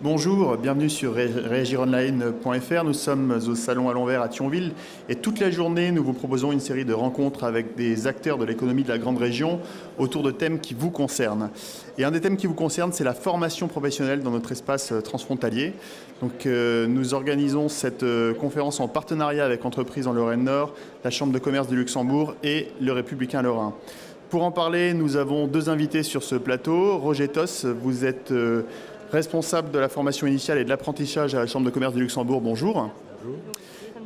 Bonjour, bienvenue sur réagironline.fr. Nous sommes au Salon à l'envers à Thionville et toute la journée, nous vous proposons une série de rencontres avec des acteurs de l'économie de la grande région autour de thèmes qui vous concernent. Et un des thèmes qui vous concerne, c'est la formation professionnelle dans notre espace transfrontalier. Donc, nous organisons cette conférence en partenariat avec Entreprises en Lorraine-Nord, la Chambre de commerce du Luxembourg et le Républicain Lorrain. Pour en parler, nous avons deux invités sur ce plateau. Roger Toss, vous êtes responsable de la formation initiale et de l'apprentissage à la Chambre de commerce du Luxembourg. Bonjour. Bonjour.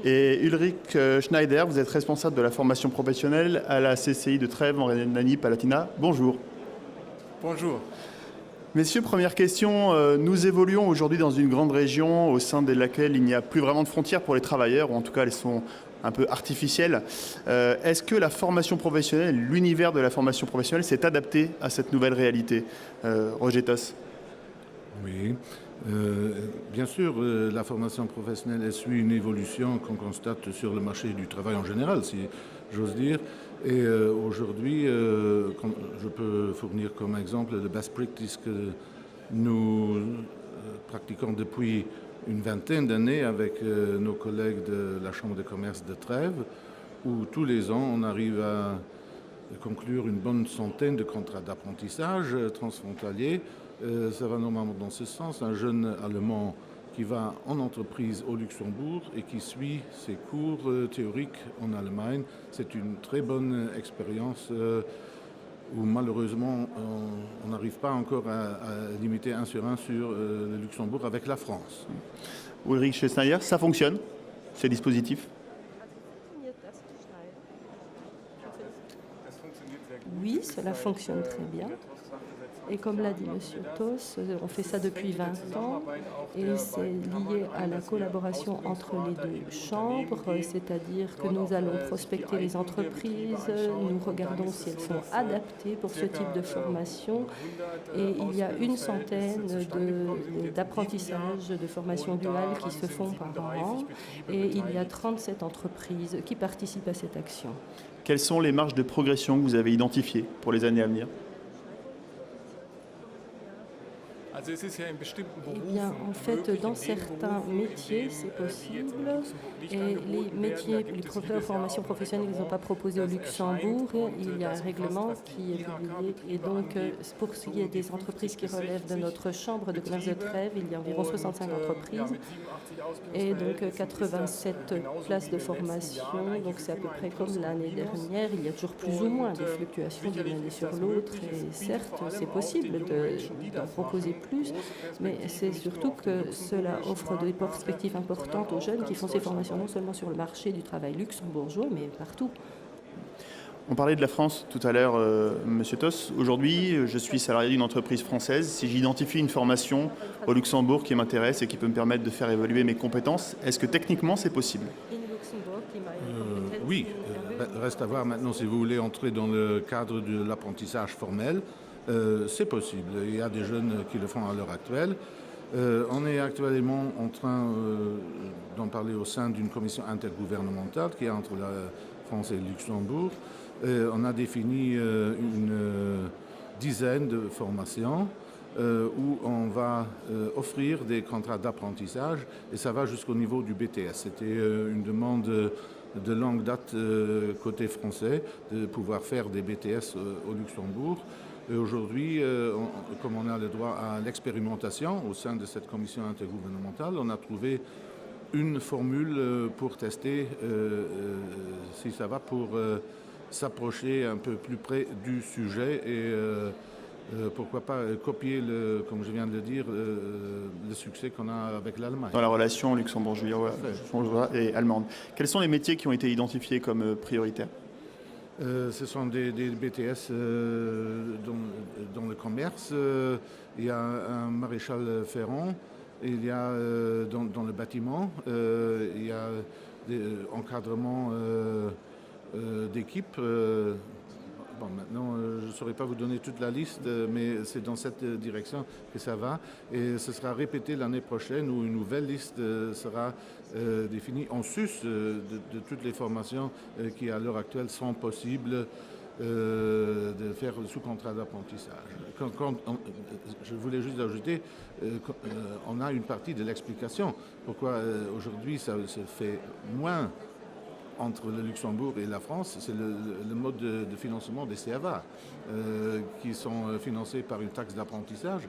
Et Ulrich Schneider, vous êtes responsable de la formation professionnelle à la CCI de Trèves en Rhénanie-Palatinat. Bonjour. Bonjour. Messieurs, première question. Nous évoluons aujourd'hui dans une grande région au sein de laquelle il n'y a plus vraiment de frontières pour les travailleurs, ou en tout cas elles sont un peu artificielles. Est-ce que la formation professionnelle, l'univers de la formation professionnelle s'est adapté à cette nouvelle réalité? Roger Toss. Oui, bien sûr, la formation professionnelle elle suit une évolution qu'on constate sur le marché du travail en général, si j'ose dire. Et aujourd'hui, je peux fournir comme exemple le best practice que nous pratiquons depuis une vingtaine d'années avec nos collègues de la Chambre de commerce de Trèves, où tous les ans, on arrive à conclure une bonne centaine de contrats d'apprentissage transfrontaliers. Ça va normalement dans ce sens. Un jeune Allemand qui va en entreprise au Luxembourg et qui suit ses cours théoriques en Allemagne. C'est une très bonne expérience où malheureusement on n'arrive pas encore à limiter 1 sur 1 sur le Luxembourg avec la France. Ulrich Schneider, ça fonctionne, ces dispositifs? Oui, cela fonctionne très bien. Et comme l'a dit M. Toss, on fait ça depuis 20 ans et c'est lié à la collaboration entre les deux chambres, c'est-à-dire que nous allons prospecter les entreprises, nous regardons si elles sont adaptées pour ce type de formation et il y a une centaine d'apprentissages de formation duale qui se font par an et il y a 37 entreprises qui participent à cette action. Quelles sont les marges de progression que vous avez identifiées pour les années à venir? Eh bien, en fait, dans certains métiers, c'est possible. Et les métiers, les formations professionnelles, ils n'ont pas proposé au Luxembourg. Il y a un règlement qui est publié. Et donc, pour ce qui est des entreprises qui relèvent de notre chambre de commerce de Trèves, il y a environ 65 entreprises. Et donc, 87 places de formation. Donc, c'est à peu près comme l'année dernière. Il y a toujours plus ou moins des fluctuations d'une année sur l'autre. Et certes, c'est possible d'en proposer plus, mais c'est surtout que cela offre des perspectives importantes aux jeunes qui font ces formations non seulement sur le marché du travail luxembourgeois, mais partout. On parlait de la France tout à l'heure, Monsieur Toss. Aujourd'hui, je suis salarié d'une entreprise française. Si j'identifie une formation au Luxembourg qui m'intéresse et qui peut me permettre de faire évoluer mes compétences, est-ce que techniquement c'est possible? Oui, reste à voir maintenant si vous voulez entrer dans le cadre de l'apprentissage formel. C'est possible. Il y a des jeunes qui le font à l'heure actuelle. On est actuellement en train d'en parler au sein d'une commission intergouvernementale qui est entre la France et le Luxembourg. On a défini une dizaine de formations où on va offrir des contrats d'apprentissage et ça va jusqu'au niveau du BTS. C'était une demande de longue date côté français de pouvoir faire des BTS au Luxembourg. Et aujourd'hui, comme on a le droit à l'expérimentation au sein de cette commission intergouvernementale, on a trouvé une formule pour tester si ça va pour s'approcher un peu plus près du sujet et pourquoi pas copier, comme je viens de le dire, le succès qu'on a avec l'Allemagne. Dans la relation luxembourgeoise et allemande. Quels sont les métiers qui ont été identifiés comme prioritaires? Ce sont des BTS dans le commerce. Il y a un maréchal ferrant. Il y a dans le bâtiment. Il y a des encadrements d'équipes. Bon, maintenant, je ne saurais pas vous donner toute la liste, mais c'est dans cette direction que ça va. Et ce sera répété l'année prochaine où une nouvelle liste sera définie en sus de toutes les formations qui, à l'heure actuelle, sont possibles de faire sous contrat d'apprentissage. Je voulais juste ajouter, on a une partie de l'explication pourquoi aujourd'hui ça se fait moins entre le Luxembourg et la France, c'est le mode de financement des CAVA qui sont financés par une taxe d'apprentissage.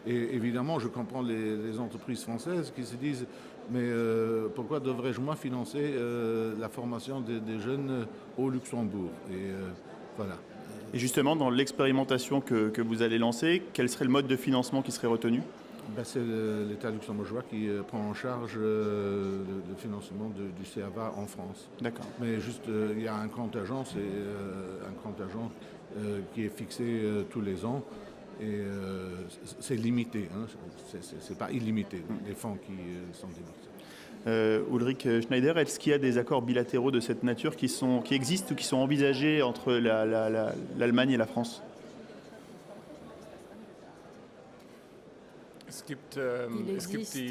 Et évidemment, je comprends les entreprises françaises qui se disent mais pourquoi devrais-je moi financer la formation des jeunes au Luxembourg? Et voilà. Et justement, dans l'expérimentation que vous allez lancer, quel serait le mode de financement qui serait retenu? C'est l'État luxembourgeois qui prend en charge le financement du CAVA en France. D'accord. Mais juste, il y a un contingent, qui est fixé tous les ans et c'est limité, hein, c'est pas illimité, les fonds qui sont déboursés. Ulrich Schneider, est-ce qu'il y a des accords bilatéraux de cette nature qui existent ou qui sont envisagés entre l'Allemagne et la France? Il existe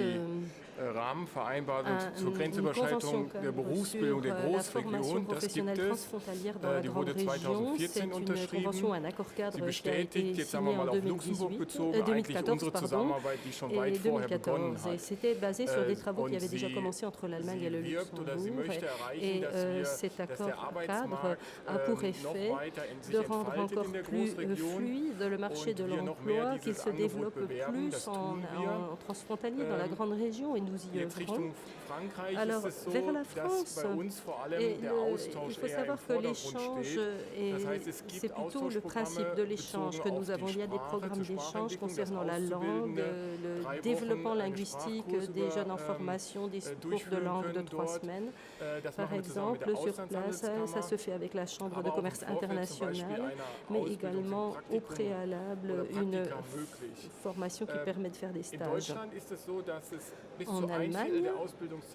Rahmenvereinbarung zur une Grenzüberschreitung convention der Berufsbildung der sur la formation Großregion. Das gibt professionnelle es. transfrontalière dans la Die grande wurde région. C'est 2014 une unterschrieben. convention, un accord Sie cadre qui a bestätigt, été jetzt sagen wir signé en mal auf Luxemburg 2018, bezogen, eigentlich 2014 unsere pardon, Zusammenarbeit, die schon weit et vorher begonnen 2014. Et hat. c'était basé sur des travaux qui Und avaient déjà sie- commencé entre l'Allemagne et le sie wirbt oder sie Luxembourg. möchte erreichen, Et dass wir- cet dass accord der cadre Arbeitsmarkt a pour noch effet weiter in sich de rendre entfaltet encore in der plus Großregion. fluide le marché Und de wir noch mehr l'emploi, qu'il dieses se Angebot développe bewerben. Das plus tun wir. en transfrontalier dans la grande région et nous y Jetzt œuvrons. Richtung Frankreich Alors, ist es so, vers la dass France, bei uns vor allem et der Austausch il faut eher im savoir que Vordergrund l'échange, steht. Das heißt, es c'est gibt plutôt le principe de l'échange que nous avons. Il y a des programmes d'échange concernant la langue, le développement linguistique des jeunes en formation, des cours de langue de 3 semaines. Par exemple, sur place, ça se fait avec la Chambre de commerce internationale, mais également au préalable une formation qui permet de faire des stages. En Allemagne,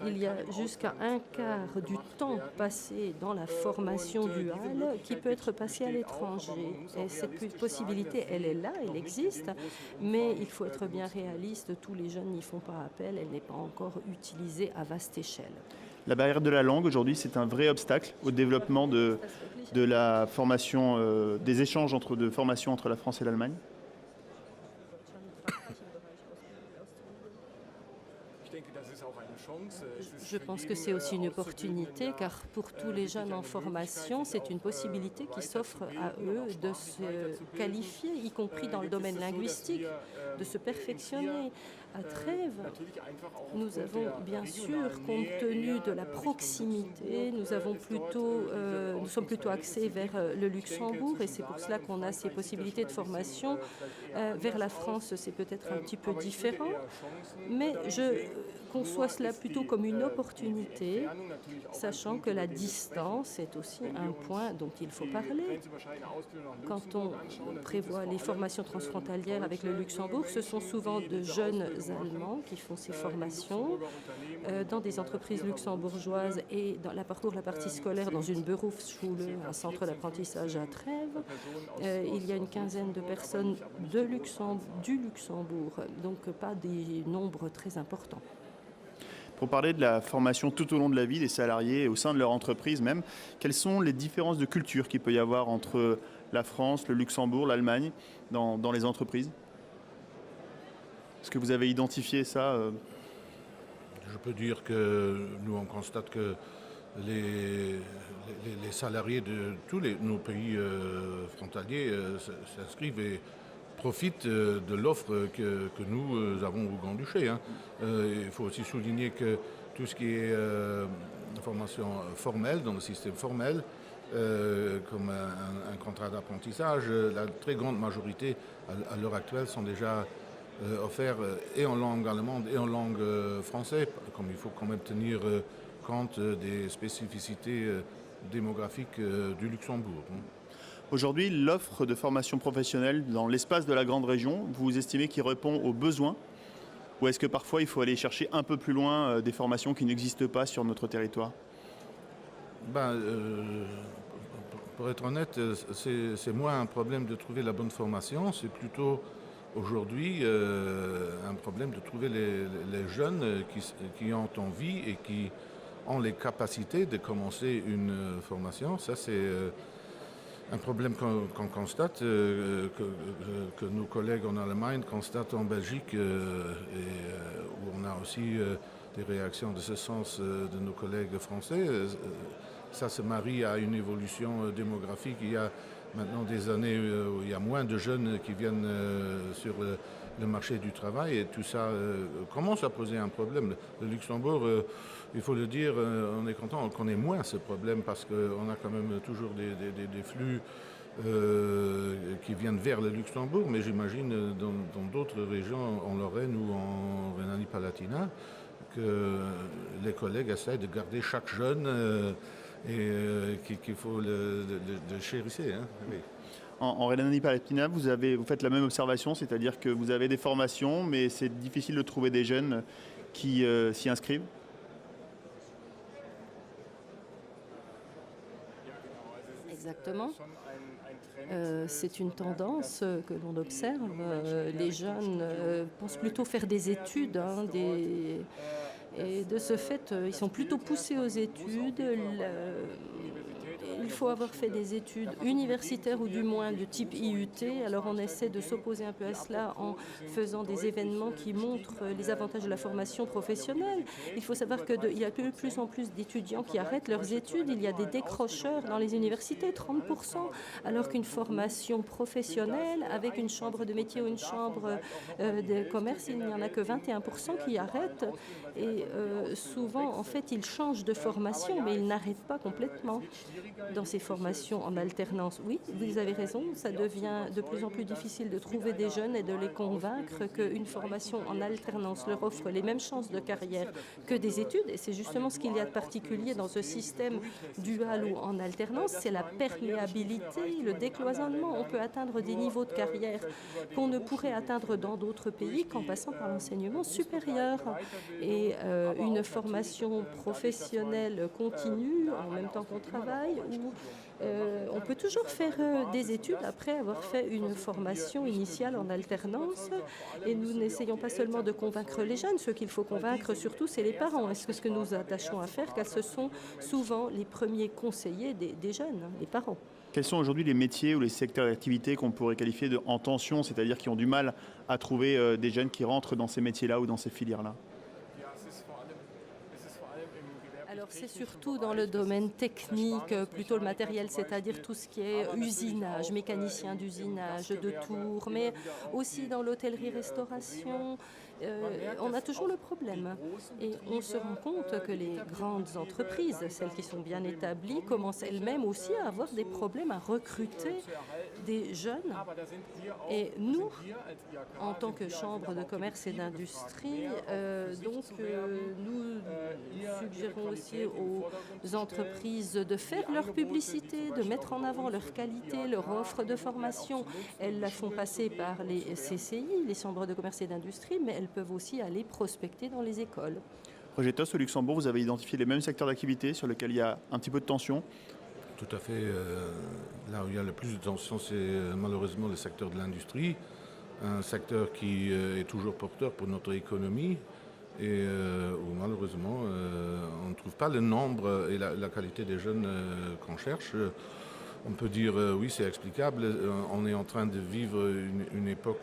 il y a jusqu'à un quart du temps passé dans la formation duale qui peut être passé à l'étranger. Et cette possibilité, elle est là, elle existe, mais il faut être bien réaliste, tous les jeunes n'y font pas appel, elle n'est pas encore utilisée à vaste échelle. La barrière de la langue, aujourd'hui, c'est un vrai obstacle au développement de la formation, des échanges de formation entre la France et l'Allemagne? Je pense que c'est aussi une opportunité, car pour tous les jeunes en formation, c'est une possibilité qui s'offre à eux de se qualifier, y compris dans le domaine linguistique, de se perfectionner. À Trèves, nous avons bien sûr, compte tenu de la proximité, nous sommes plutôt axés vers le Luxembourg et c'est pour cela qu'on a ces possibilités de formation. Vers la France, c'est peut-être un petit peu différent, mais je conçois cela plutôt comme une opportunité, sachant que la distance est aussi un point dont il faut parler. Quand on prévoit les formations transfrontalières avec le Luxembourg, ce sont souvent de jeunes Allemands qui font ces formations dans des entreprises luxembourgeoises et pour la partie scolaire dans une Berufsschule, un centre d'apprentissage à Trèves. Il y a une quinzaine de personnes du Luxembourg, donc pas des nombres très importants. Pour parler de la formation tout au long de la vie des salariés au sein de leur entreprise même, quelles sont les différences de culture qu'il peut y avoir entre la France, le Luxembourg, l'Allemagne dans les entreprises? Est-ce que vous avez identifié ça? Je peux dire que nous, on constate que les salariés de tous nos pays frontaliers s'inscrivent et profitent de l'offre que nous avons au Grand-Duché. Hein. Il faut aussi souligner que tout ce qui est formation formelle, dans le système formel, comme un contrat d'apprentissage, la très grande majorité à l'heure actuelle sont déjà offerts et en langue allemande et en langue française, comme il faut quand même tenir compte des spécificités démographiques du Luxembourg. Aujourd'hui, l'offre de formation professionnelle dans l'espace de la grande région, vous estimez qu'il répond aux besoins? Ou est-ce que parfois il faut aller chercher un peu plus loin des formations qui n'existent pas sur notre territoire? Pour être honnête, c'est moins un problème de trouver la bonne formation, c'est plutôt aujourd'hui un problème de trouver les jeunes qui ont envie et qui ont les capacités de commencer une formation. Ça, Un problème qu'on constate, que nos collègues en Allemagne constatent en Belgique, où on a aussi des réactions de ce sens de nos collègues français. Ça se marie à une évolution démographique. Il y a maintenant des années où il y a moins de jeunes qui viennent sur le marché du travail, et tout ça commence à poser un problème. Le Luxembourg, il faut le dire, on est content qu'on ait moins ce problème, parce qu'on a quand même toujours des flux qui viennent vers le Luxembourg, mais j'imagine dans d'autres régions, en Lorraine ou en Rhénanie-Palatinat, que les collègues essayent de garder chaque jeune et qu'il faut le chérir. Hein, oui. En Rhénanie-Palatinat, vous faites la même observation, c'est-à-dire que vous avez des formations, mais c'est difficile de trouver des jeunes qui s'y inscrivent? Exactement. C'est une tendance que l'on observe. Les jeunes pensent plutôt faire des études, et de ce fait, ils sont plutôt poussés aux études. Il faut avoir fait des études universitaires ou du moins de type IUT. Alors on essaie de s'opposer un peu à cela en faisant des événements qui montrent les avantages de la formation professionnelle. Il faut savoir qu'il y a de plus en plus d'étudiants qui arrêtent leurs études. Il y a des décrocheurs dans les universités, 30%, alors qu'une formation professionnelle avec une chambre de métier ou une chambre de commerce, il n'y en a que 21% qui arrêtent. Et souvent, en fait, ils changent de formation, mais ils n'arrêtent pas complètement dans ces formations en alternance. Oui, vous avez raison, ça devient de plus en plus difficile de trouver des jeunes et de les convaincre qu'une formation en alternance leur offre les mêmes chances de carrière que des études. Et c'est justement ce qu'il y a de particulier dans ce système dual ou en alternance, c'est la perméabilité, le décloisonnement. On peut atteindre des niveaux de carrière qu'on ne pourrait atteindre dans d'autres pays qu'en passant par l'enseignement supérieur. Et une formation professionnelle continue en même temps qu'on travaille, où on peut toujours faire des études après avoir fait une formation initiale en alternance. Et nous n'essayons pas seulement de convaincre les jeunes, ce qu'il faut convaincre surtout, c'est les parents. Est-ce que ce que nous attachons à faire, car ce sont souvent les premiers conseillers des jeunes, les parents. Quels sont aujourd'hui les métiers ou les secteurs d'activité qu'on pourrait qualifier en tension, c'est-à-dire qui ont du mal à trouver des jeunes qui rentrent dans ces métiers-là ou dans ces filières-là? Alors c'est surtout dans le domaine technique, plutôt le matériel, c'est-à-dire tout ce qui est usinage, mécanicien d'usinage, de tours, mais aussi dans l'hôtellerie-restauration. On a toujours le problème. Et on se rend compte que les grandes entreprises, celles qui sont bien établies, commencent elles-mêmes aussi à avoir des problèmes à recruter des jeunes. Et nous, en tant que Chambre de commerce et d'industrie, nous suggérons aussi aux entreprises de faire leur publicité, de mettre en avant leur qualité, leur offre de formation. Elles la font passer par les CCI, les chambres de commerce et d'industrie, mais elles peuvent aussi aller prospecter dans les écoles. Roger Tost, au Luxembourg, vous avez identifié les mêmes secteurs d'activité sur lesquels il y a un petit peu de tension? Tout à fait. Là où il y a le plus de tension, c'est malheureusement le secteur de l'industrie, un secteur qui est toujours porteur pour notre économie, et où malheureusement on ne trouve pas le nombre et la qualité des jeunes qu'on cherche. On peut dire oui, c'est explicable. On est en train de vivre une époque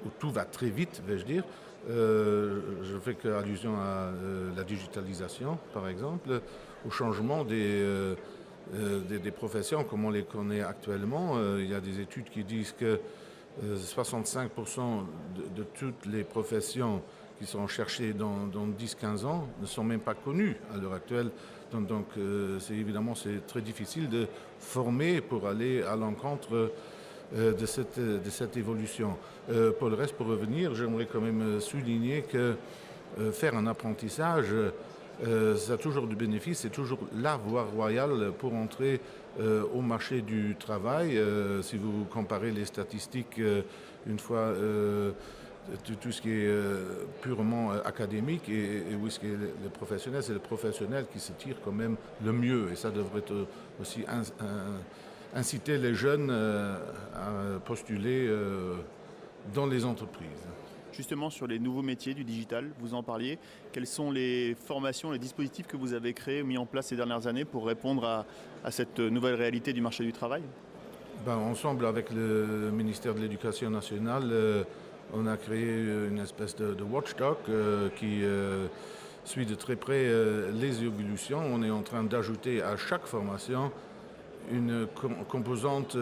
où tout va très vite, vais-je dire. Je fais allusion à la digitalisation, par exemple, au changement des professions comme on les connaît actuellement. Il y a des études qui disent que 65% de toutes les professions qui sont cherchées dans 10-15 ans ne sont même pas connues à l'heure actuelle. Donc c'est très difficile de former pour aller à l'encontre de cette évolution. Pour le reste, pour revenir, j'aimerais quand même souligner que faire un apprentissage, ça a toujours du bénéfice, c'est toujours la voie royale pour entrer au marché du travail. Si vous comparez les statistiques, une fois tout ce qui est purement académique et où ce qui est le professionnel, c'est le professionnel qui se tire quand même le mieux. Et ça devrait aussi inciter les jeunes à postuler dans les entreprises. Justement, sur les nouveaux métiers du digital, vous en parliez. Quelles sont les formations, les dispositifs que vous avez créés, mis en place ces dernières années pour répondre à cette nouvelle réalité du marché du travail? Ensemble avec le ministère de l'Éducation nationale, on a créé une espèce de watchdog qui suit de très près les évolutions. On est en train d'ajouter à chaque formation une composante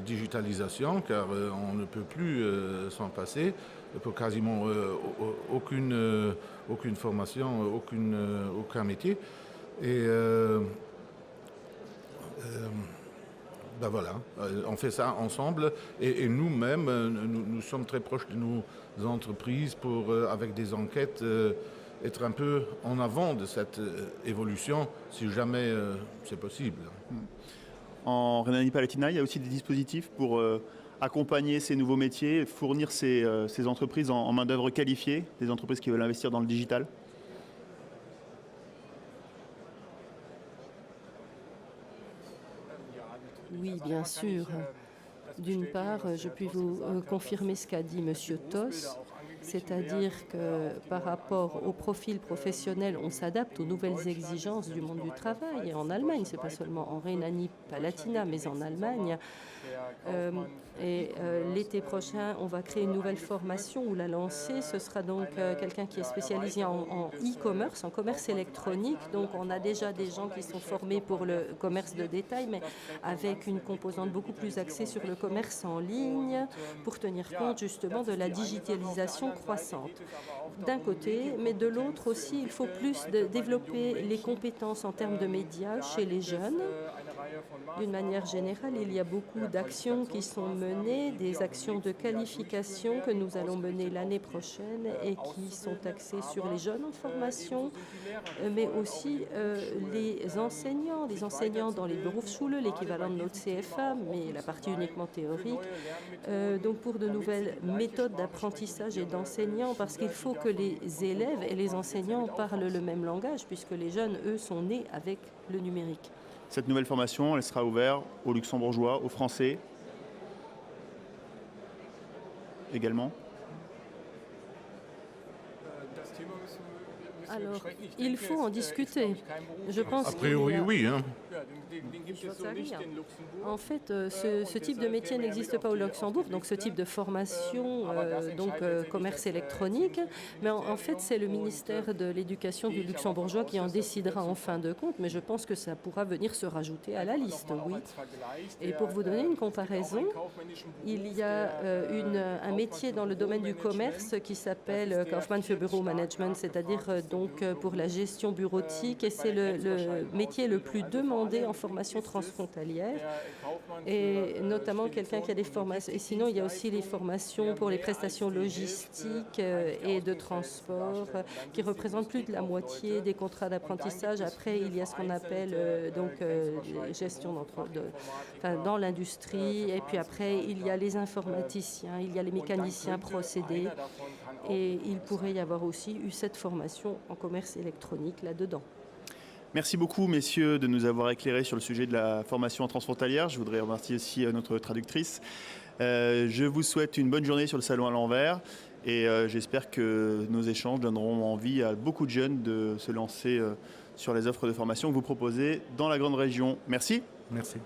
digitalisation, car on ne peut plus s'en passer pour quasiment aucune formation, aucun métier. Et voilà, on fait ça ensemble et nous-mêmes, nous sommes très proches de nos entreprises pour, avec des enquêtes, être un peu en avant de cette évolution, si jamais c'est possible. En Rhénanie-Palatinat, il y a aussi des dispositifs pour accompagner ces nouveaux métiers, fournir ces entreprises en main-d'œuvre qualifiée, des entreprises qui veulent investir dans le digital. Oui, bien sûr. D'une part, je puis vous confirmer ce qu'a dit M. Toss, c'est-à-dire que par rapport au profil professionnel, on s'adapte aux nouvelles exigences du monde du travail. Et en Allemagne, ce n'est pas seulement en Rhénanie-Palatinat, mais en Allemagne. L'été prochain, on va créer une nouvelle formation ou la lancer. Ce sera donc quelqu'un qui est spécialisé en e-commerce, en commerce électronique. Donc on a déjà des gens qui sont formés pour le commerce de détail, mais avec une composante beaucoup plus axée sur le commerce en ligne pour tenir compte justement de la digitalisation croissante. D'un côté, mais de l'autre aussi, il faut plus développer les compétences en termes de médias chez les jeunes. D'une manière générale, il y a beaucoup d'actions qui sont menées, des actions de qualification que nous allons mener l'année prochaine et qui sont axées sur les jeunes en formation, mais aussi les enseignants dans les Berufsschule, l'équivalent de notre CFA, mais la partie uniquement théorique. Donc pour de nouvelles méthodes d'apprentissage et d'enseignants, parce qu'il faut que les élèves et les enseignants parlent le même langage, puisque les jeunes, eux, sont nés avec le numérique. Cette nouvelle formation, elle sera ouverte aux luxembourgeois, aux Français également. Alors, il faut en discuter. Je pense A priori, oui. Hein. En fait, ce type de métier n'existe pas au Luxembourg, donc ce type de formation, commerce électronique. Mais en fait, c'est le ministère de l'Éducation du luxembourgeois qui en décidera en fin de compte. Mais je pense que ça pourra venir se rajouter à la liste, oui. Et pour vous donner une comparaison, il y a un métier dans le domaine du commerce qui s'appelle Kaufmann für Büromanagement, c'est-à-dire donc pour la gestion bureautique, et c'est le métier le plus demandé en formation transfrontalière, et notamment quelqu'un qui a des formations. Et sinon, il y a aussi les formations pour les prestations logistiques et de transport qui représentent plus de la moitié des contrats d'apprentissage. Après, il y a ce qu'on appelle gestion dans l'industrie, et puis après, il y a les informaticiens, il y a les mécaniciens procédés, et il pourrait y avoir aussi eu cette formation en commerce électronique là-dedans. Merci beaucoup, messieurs, de nous avoir éclairés sur le sujet de la formation transfrontalière. Je voudrais remercier aussi notre traductrice. Je vous souhaite une bonne journée sur le salon à l'envers et j'espère que nos échanges donneront envie à beaucoup de jeunes de se lancer sur les offres de formation que vous proposez dans la grande région. Merci. Merci.